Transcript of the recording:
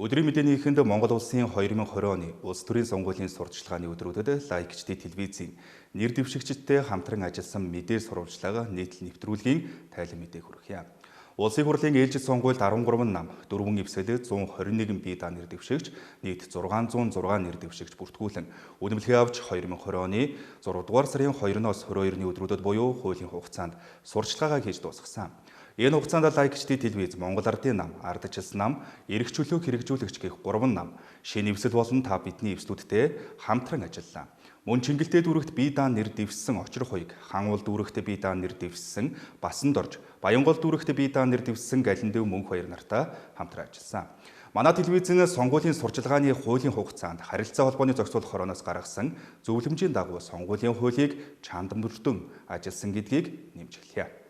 Өдрийн мэдээний эхэнд Монгол улсын 2020 оны улс төрийн сонгуулийн сурталчилгааны өдрүүдэд Лайк HD телевизийн нэр дэвшигчдтэй хамтран ажилласан мэдээ сурвалжлага нийтлэл нэвтрүүлгийн тайлан мэдээг хүргье. Улсын хурлын ээлжид сонгуульд 13 нам, 4 эвсэлд 121 бие даа нэр дэвшигч, нийт 606 нэр дэвшигч бүртгүүлэн үнэмлэхээ авч 2020 оны 6 дугаар сарын 2-оос 22-ны өдрүүдэд буюу хуулийн хугацаанд сурталчилгаагаа хийж дуусгасан. Энэ хугацаанд Лайк HD телевиз, Монгол Ардын нам, Ардчилсан нам, эрх чөлөөг хэрэгжүүлэгч гэх 3 нам, шинэ эвсэл болон та бидний эвслүүдтэй хамтран ажиллалаа. Мөн Чингэлтэй дүүрэгт бие даан нэр дэвссэн Очир хуйг, Хангул дүүрэгт бие даан нэр дэвссэн Басан Дорж, Баянгол дүүрэгт бие даан нэр дэвссэн Галиндэв Мөнх баяр нартай хамтран ажилласан. Манай телевизэн сонгуулийн сурчилгааны хуулийн хугацаанд харилцаа холбооны зохицуулах хорооноос гаргасан зөвлөмжийн дагуу сонгуулийн хуулийг чандамдуртан ажилласан гэдгийг нэмж хэлье.